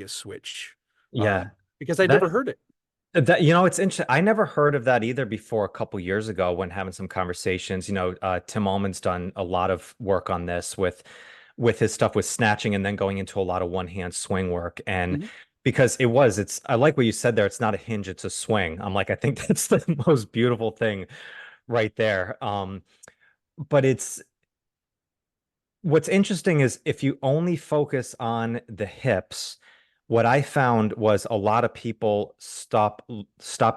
switch, Yeah. because I That never heard it. it's interesting. I never heard of that either before a couple years ago when having some conversations. Tim Allman's done a lot of work on this with his stuff with snatching and then going into a lot of one-hand swing work. And Mhm. because I like what you said there. It's not a hinge, it's a swing. I'm like, I think that's the most beautiful thing right there. But what's interesting is if you only focus on the hips, what I found was a lot of people stop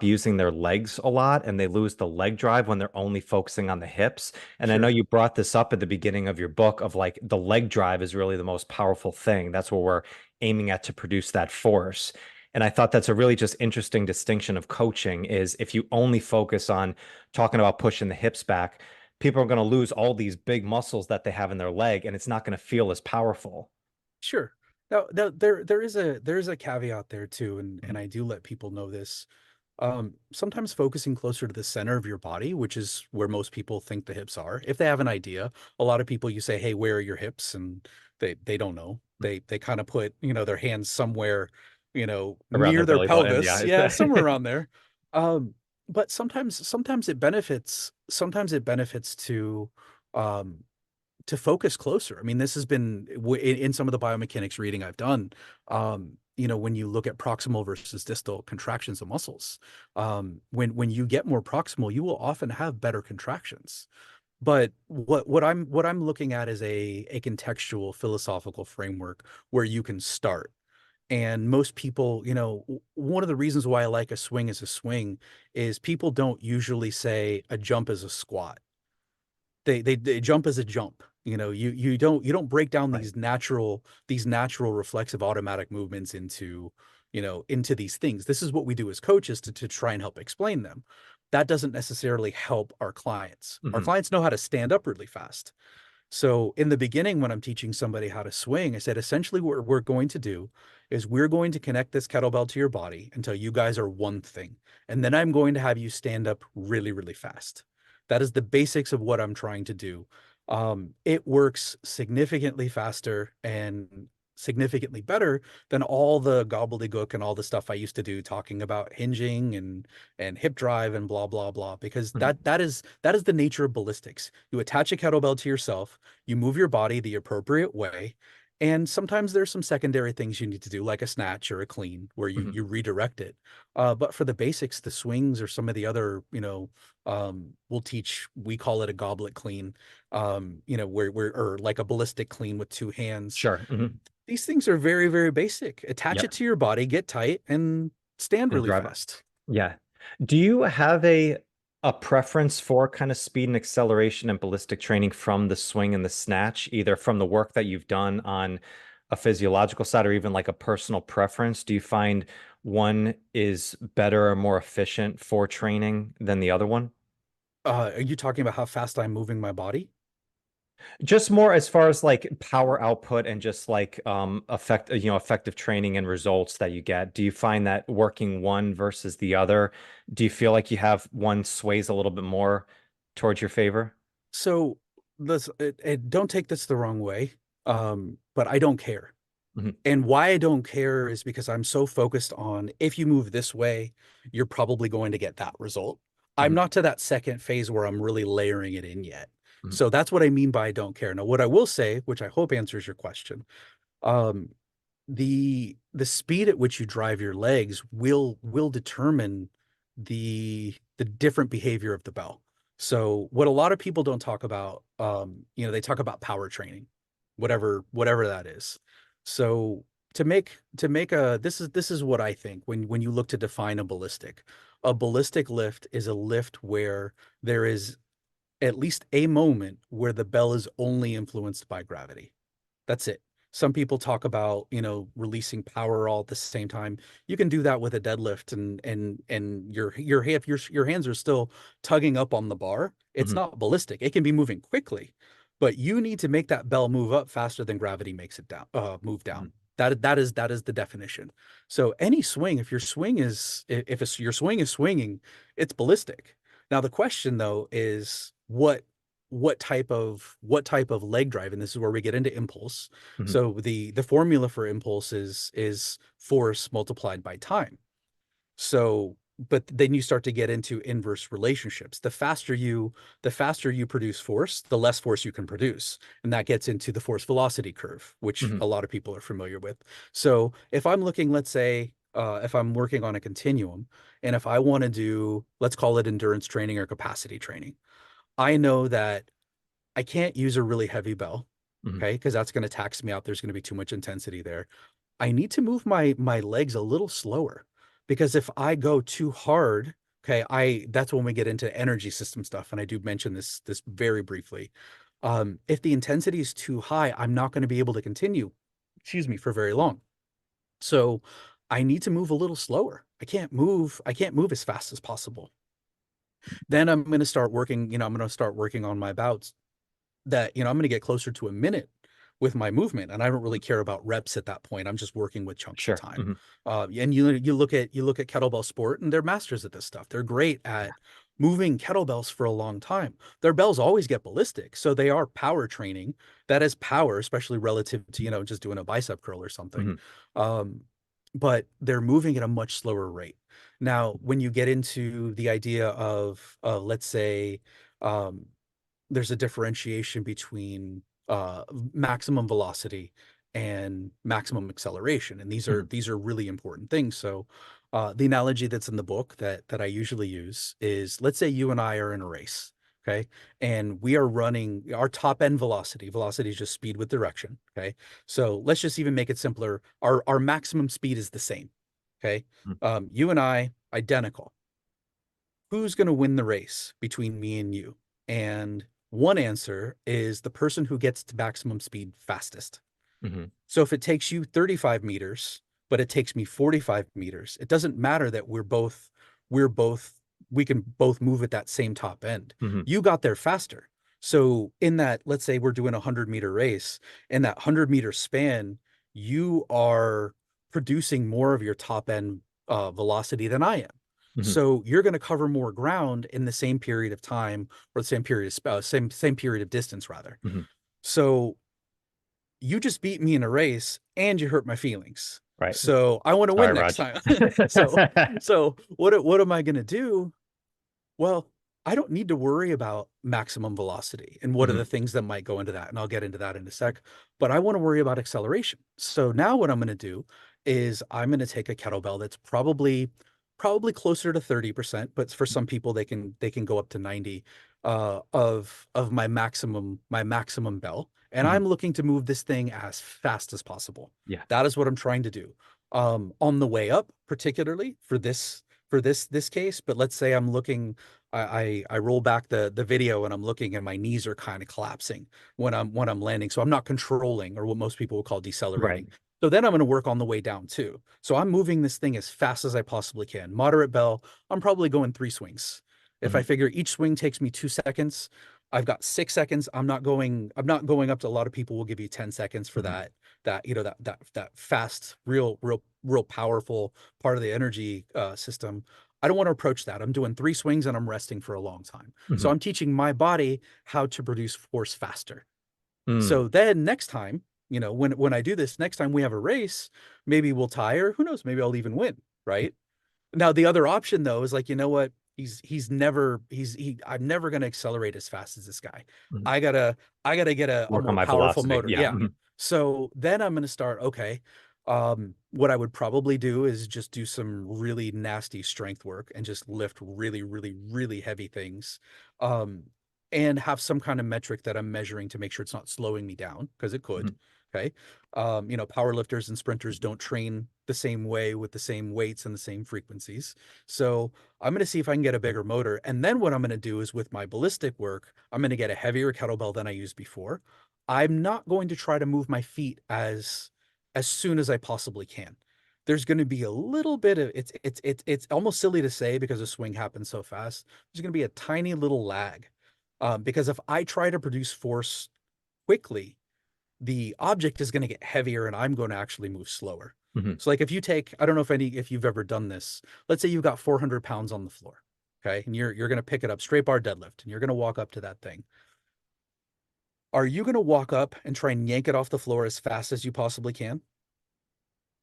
using their legs a lot and they lose the leg drive when they're only focusing on the hips. And I know Sure. you brought this up at the beginning of your book of like the leg drive is really the most powerful thing. That's what we're aiming at to produce that force. And I thought that's a really just interesting distinction of coaching is if you only focus on talking about pushing the hips back, people are going to lose all these big muscles that they have in their leg and it's not going to feel as powerful. Sure. Now there is a caveat there too, and Mhm. I do let people know this. Sometimes focusing closer to the center of your body, which is where most people think the hips are, if they have an idea, a lot of people you say, "Hey, where are your hips?" and they don't know. They kind of put, their hands somewhere, Around their near their belly button. pelvis. Yeah. Yeah, somewhere around there. But sometimes it benefits um to focus closer. I mean, this has been in some of the biomechanics reading I've done. When you look at proximal versus distal contractions of muscles, when you get more proximal, you will often have better contractions. But what I'm looking at is a contextual philosophical framework where you can start. And most people, one of the reasons why I like a swing as a swing is people don't usually say a jump is a squat. They jump as a jump. You don't break down Right. these natural reflexive automatic movements into these things. This is what we do as coaches to try and help explain them. That doesn't necessarily help our clients. Our Mhm. clients know how to stand up really fast. So in the beginning, when I'm teaching somebody how to swing, I said essentially what we're going to do is we're going to connect this kettlebell to your body until you guys are one thing. And then I'm going to have you stand up really, really fast. That is the basics of what I'm trying to do. It works significantly faster and significantly better than all the gobbledygook and all the stuff I used to do talking about hinging and hip drive and blah blah blah, because Mhm. that is the nature of ballistics. You attach a kettlebell to yourself, you move your body the appropriate way, And sometimes there's some secondary things you need to do, like a snatch or a clean, where Mhm. you redirect it. But for the basics, the swings or some of the other, we'll teach. We call it a goblet clean, where or like a ballistic clean with two hands. Sure. Mhm. These things are very, very basic. Attach Yep. it to your body, get tight, and stand And really drive up. fast. Yeah. Do you have a preference for kind of speed and acceleration and ballistic training from the swing and the snatch, either from the work that you've done on a physiological side or even like a personal preference? Do you find one is better or more efficient for training than the other one? Are you talking about how fast I'm moving my body? Just more as far as like power output and just like effective training and results that you get. Do you find that working one versus the other, do you feel like you have one sways a little bit more towards your favor? So don't take this the wrong way, but I don't care. Mhm. And why I don't care is because I'm so focused on if you move this way, you're probably going to get that result. I'm Mhm. not to that second phase where I'm really layering it in yet. Mhm. So that's what I mean by I don't care. Now, what I will say, which I hope answers your question, um, the speed at which you drive your legs will determine the different behavior of the bell. So what a lot of people don't talk about, they talk about power training, whatever that is. So to make a this is what I think when you look to define a ballistic lift is a lift where there is at least a moment where the bell is only influenced by gravity. That's it. Some people talk about, releasing power all at the same time. You can do that with a deadlift and your hands are still tugging up on the bar. It's Mhm. not ballistic. It can be moving quickly, but you need to make that bell move up faster than gravity makes it down, move down. Mhm. That is the definition. So any swing, if your swing is if it's, your swing is swinging, it's ballistic. Now the question though is what type of leg drive, and this is where we get into impulse. Mhm. So the formula for impulse is force multiplied by time. So but then you start to get into inverse relationships. The faster you produce force, the less force you can produce, and that gets into the force velocity curve, which Mhm. a lot of people are familiar with. So if I'm looking, let's say, if I'm working on a continuum, and if I want to do, let's call it endurance training or capacity training, I know that I can't use a really heavy bell, Mhm. okay, because that's going to tax me out. There's going to be too much intensity there. I need to move my legs a little slower, because if I go too hard, okay, I that's when we get into energy system stuff, and I do mention this very briefly. If the intensity is too high, I'm not going to be able to continue, excuse me, for very long. So I need to move a little slower. I can't move as fast as possible. Then I'm going to start working on my bouts that, I'm going to get closer to a minute with my movement, and I don't really care about reps at that point. I'm just working with chunks of Sure. time. Mhm. And you look at kettlebell sport, and they're masters at this stuff. They're great at moving kettlebells for a long time. Their bells always get ballistic, so they are power training. That is power, especially relative to, just doing a bicep curl or something. Mhm. Um, but they're moving at a much slower rate. Now, when you get into the idea of, let's say, um, there's a differentiation between maximum velocity and maximum acceleration, and these are Mhm. these are really important things. So the analogy that's in the book that I usually use is, let's say you and I are in a race, okay, and we are running our top end velocity is just speed with direction, okay. So let's just even make it simpler. Our maximum speed is the same, okay. Mhm. You and I identical. Who's going to win the race between me and you? And one answer is the person who gets to maximum speed fastest. Mhm. So if it takes you 35 meters, but it takes me 45 meters, it doesn't matter that we're both, we can both move at that same top end. Mhm. You got there faster. So in that, let's say we're doing a 100-meter race, in that 100-meter span, you are producing more of your top end velocity than I am. Mhm. So you're going to cover more ground in the same period of time, or the same period of same period of distance rather. Mhm. So you just beat me in a race and you hurt my feelings. Right. So I want to Sorry, win next Raj. time. so so what am I going to do? Well, I don't need to worry about maximum velocity and what are Mhm. the things that might go into that. And I'll get into that in a sec. But I want to worry about acceleration. So now what I'm going to do is I'm going to take a kettlebell that's probably closer to 30%, but for some people they can go up to 90 of my maximum bell. And Mhm. I'm looking to move this thing as fast as possible. Yeah. That is what I'm trying to do. On the way up, particularly for this case, but let's say I'm looking I roll back the video and I'm looking and my knees are kind of collapsing when I'm landing. So I'm not controlling, or what most people will call Right. decelerating. So then I'm going to work on the way down too. So I'm moving this thing as fast as I possibly can. Moderate bell, I'm probably going 3 swings. If I Mhm. figure each swing takes me 2 seconds, I've got 6 seconds. I'm not going up to, a lot of people will give you 10 seconds for Mhm. that fast, real powerful part of the energy system. I don't want to approach that. I'm doing 3 swings and I'm resting for a long time. So Mhm. I'm teaching my body how to produce force faster. Mm. So then next time, when I do this, next time we have a race, maybe we'll tie, or who knows, maybe I'll even win, right? Now the other option though is like, you know what? I'm never gonna accelerate as fast as this guy. Mhm. I gotta I gotta get a Work on more my powerful velocity. motor. Yeah. Yeah. Mhm. So then I'm gonna start, okay. What I would probably do is just do some really nasty strength work and just lift really, really, really heavy things. Um, and have some kind of metric that I'm measuring to make sure it's not slowing me down, because it could. Mhm. Okay. Power lifters and sprinters don't train the same way with the same weights and the same frequencies. So I'm going to see if I can get a bigger motor. And then what I'm going to do is, with my ballistic work, I'm going to get a heavier kettlebell than I used before. I'm not going to try to move my feet as soon as I possibly can. There's going to be a little bit of, it's almost silly to say because the swing happens so fast. There's going to be a tiny little lag, because if I try to produce force quickly, the object is going to get heavier and I'm going to actually move slower. Mhm. So like if you take, I don't know if you've ever done this. Let's say you've got 400 pounds on the floor. Okay. And you're going to pick it up, straight bar deadlift, and you're going to walk up to that thing. Are you going to walk up and try and yank it off the floor as fast as you possibly can?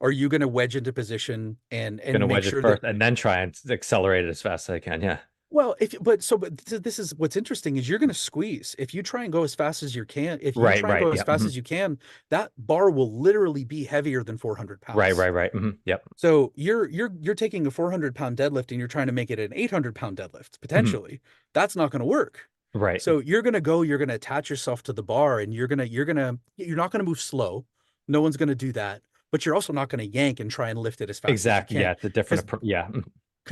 Or are you going to wedge into position and Gonna make wedge it sure that, first and then try and accelerate it as fast as I can. Yeah. well, but this is what's interesting is you're going to squeeze. If you try and go as fast as you can, if you Right. try and Right. go as Yeah. fast Mhm. as you can, that bar will literally be heavier than 400 Right. pounds. Right. Right. Mhm. Yep. So you're taking a 400-pound deadlift and you're trying to make it an 800-pound deadlift Mhm. potentially. That's not going to work. Right. So you're going to attach yourself to the bar, and you're not going to move slow. No one's going to do that, but you're also not going to yank and try and lift it as fast as you Exactly. can, Yeah. It's a different because approach. Yeah. Mhm.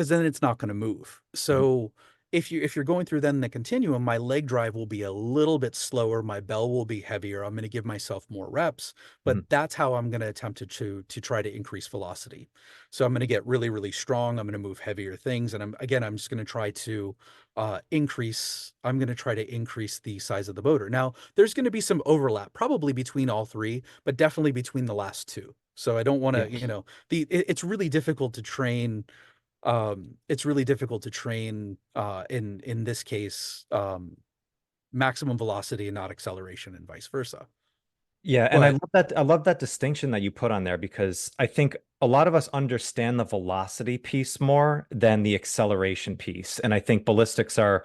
then it's not going to move. Mhm. So if you're going through then the continuum, my leg drive will be a little bit slower, my bell will be heavier. I'm going to give myself more reps, but Mhm. that's how I'm going to attempt to try to increase velocity. So I'm going to get really, really strong. I'm going to move heavier things, and I'm just going to try to increase. I'm going to try to increase the size of the motor. Now there's going to be some overlap, probably between all three, but definitely between the last two. So I don't want Yeah. to, it's really difficult to train. It's really difficult to train, in this case, maximum velocity and not acceleration, and vice versa. Yeah, and But I love that distinction that you put on there because I think a lot of us understand the velocity piece more than the acceleration piece. And I think ballistics are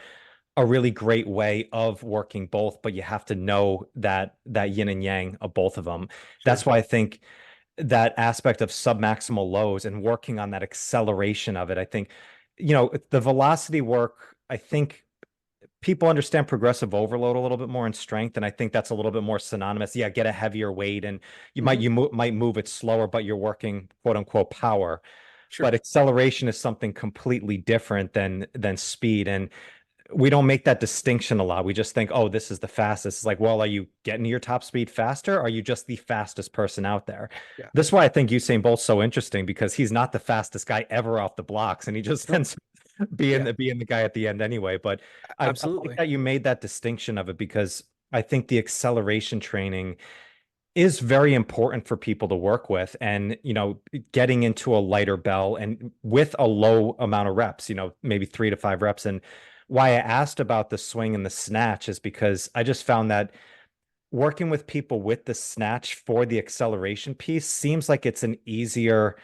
a really great way of working both, but you have to know that yin and yang of both of them. That's sure. why I think that aspect of submaximal lows and working on that acceleration of it, I think, the velocity work, I think people understand progressive overload a little bit more in strength, and I think that's a little bit more synonymous. Yeah, get a heavier weight, and Hmm. might move it slower, but you're working quote unquote power. But Sure. acceleration is something completely different than speed, and we don't make that distinction a lot. We just think, oh, this is the fastest. It's like, well, are you getting to your top speed faster? Or are you just the fastest person out there? Yeah. This is why I think Usain Bolt's so interesting because he's not the fastest guy ever off the blocks, and he just Nope. ends up being Yeah. the guy at the end anyway. But I like Absolutely. that you made that distinction of it because I think the acceleration training is very important for people to work with, and getting into a lighter bell and with a low amount of reps, maybe 3 to 5 reps. And why I asked about the swing and the snatch is because I just found that working with people with the snatch for the acceleration piece seems like it's an easier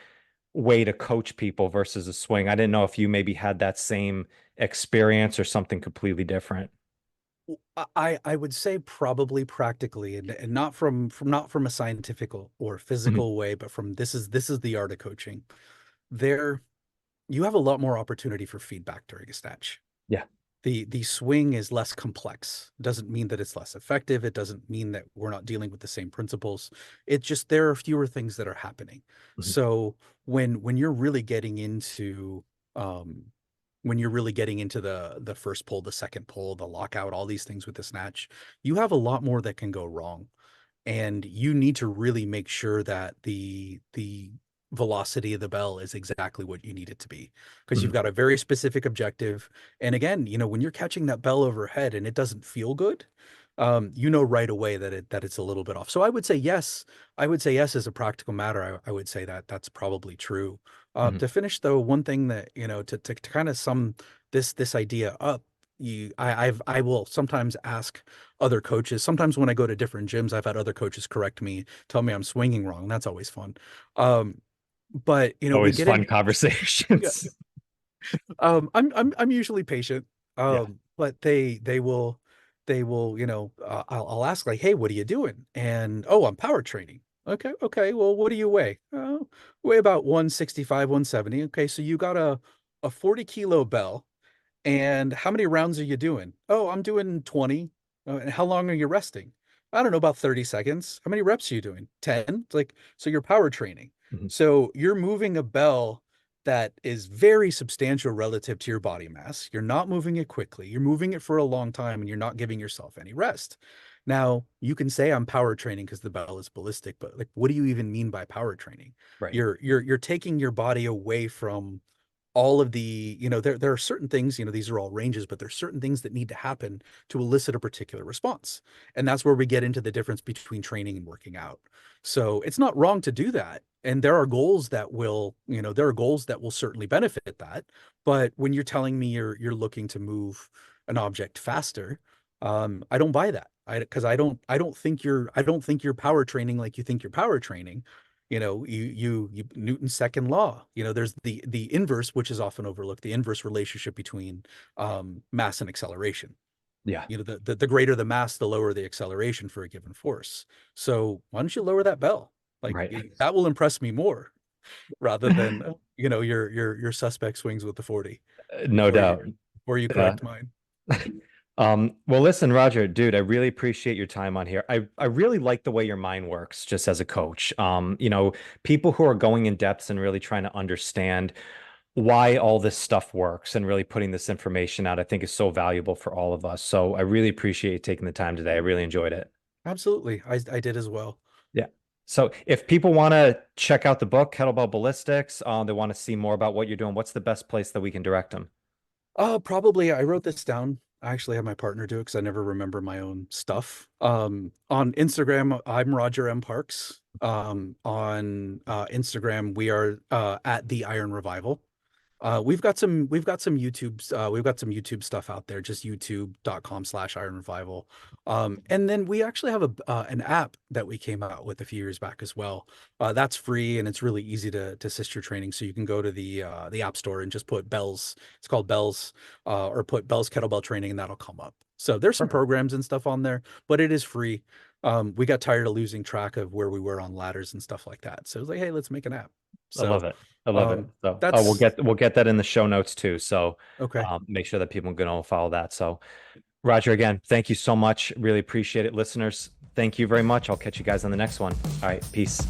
way to coach people versus a swing. I didn't know if you maybe had that same experience or something completely different. I would say probably practically, and not from a scientific or Mhm. physical way, but from this is the art of coaching. There, you have a lot more opportunity for feedback during a snatch. Yeah. The swing is less complex. Doesn't mean that it's less effective. It doesn't mean that we're not dealing with the same principles. It just there are fewer things that are happening. Mhm. So when you're really getting into um when you're really getting into the first pull, the second pull, the lockout, all these things with the snatch, you have a lot more that can go wrong, and you need to really make sure that the velocity of the bell is exactly what you need it to be, because you've Mhm. got a very specific objective. And again, when you're catching that bell overhead and it doesn't feel good, you know right away that it's a little bit off. So I would say yes. I would say yes as a practical matter. I would say that that's probably true. Mhm. To finish though, one thing that to kind of sum this idea up, I will sometimes ask other coaches. Sometimes when I go to different gyms, I've had other coaches correct me, tell me I'm swinging wrong. That's always fun. Um, but we Always get fun in. Yeah, conversations. I'm usually patient. Yeah. But they will I'll ask like, hey, what are you doing? And oh, I'm power training. Okay. Well, what do you weigh? Oh, weigh about 165, 170. Okay, so you got a 40-kilo bell, and how many rounds are you doing? Oh, I'm doing 20. And how long are you resting? I don't know, about 30 seconds. How many reps are you doing? 10? It's like, so you're power training. Mhm. So you're moving a bell that is very substantial relative to your body mass. You're not moving it quickly. You're moving it for a long time, and you're not giving yourself any rest. Now, you can say I'm power training because the bell is ballistic, but like, what do you even mean by power training? Right. You're taking your body away from all of the, there are certain things, these are all ranges, but there's certain things that need to happen to elicit a particular response. And that's where we get into the difference between training and working out. So it's not wrong to do that. And there are goals that will, there are goals that will certainly benefit that. But when you're telling me you're looking to move an object faster, I don't buy that. Because I don't think you're power training like you think you're power training. You Newton's second law. There's the inverse, which is often overlooked, the inverse relationship between mass and acceleration. Yeah. The greater the mass, the lower the acceleration for a given force. So why don't you lower that bell? Like, Right. that will impress me more, rather than your suspect swings with the 40 No before doubt. you Yeah. correct mine. Well, listen, Roger, dude, I really appreciate your time on here. I really like the way your mind works just as a coach. People who are going in depths and really trying to understand why all this stuff works and really putting this information out, I think is so valuable for all of us. So I really appreciate you taking the time today. I really enjoyed it. Absolutely. I did as well. Yeah. So if people want to check out the book, Kettlebell Ballistics, they want to see more about what you're doing, what's the best place that we can direct them? Probably I wrote this down. I actually have my partner do it because I never remember my own stuff. On Instagram, I'm Roger M. Parks. On Instagram, we are at the Iron Revival. We've got some YouTube stuff out there, just youtube.com/Iron Revival. And then we actually have an app that we came out with a few years back as well. That's free, and it's really easy to assist your training. So you can go to the App Store and just put Bells. It's called Bells, or put Bells Kettlebell Training, and that'll come up. So there's some Perfect. programs and stuff on there, but it is free. We got tired of losing track of where we were on ladders and stuff like that. So it was like, hey, let's make an app. I love So it. I love it. So that's we'll get that in the show notes too. So okay. make sure that people can all follow that. So Roger, again, thank you so much. Really appreciate it. Listeners, thank you very much. I'll catch you guys on the next one. All right, peace.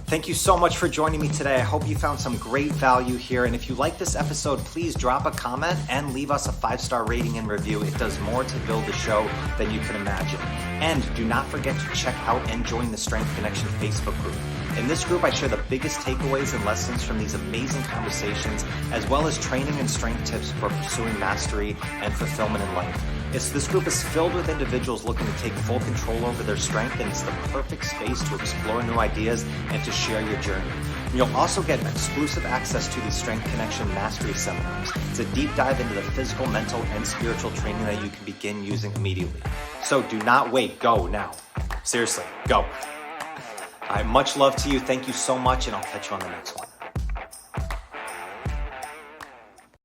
Thank you so much for joining me today. I hope you found some great value here. And if you like this episode, please drop a comment and leave us a 5-star rating and review. It does more to build the show than you can imagine. And do not forget to check out and join the Strength Connection Facebook group. In this group, I share the biggest takeaways and lessons from these amazing conversations, as well as training and strength tips for pursuing mastery and fulfillment in life. This group is filled with individuals looking to take full control over their strength, and it's the perfect space to explore new ideas and to share your journey. And you'll also get exclusive access to these Strength Connection Mastery Seminars. It's a deep dive into the physical, mental, and spiritual training that you can begin using immediately. So do not wait. Go now. Seriously, go. All right, much love to you. Thank you so much, and I'll catch you on the next one.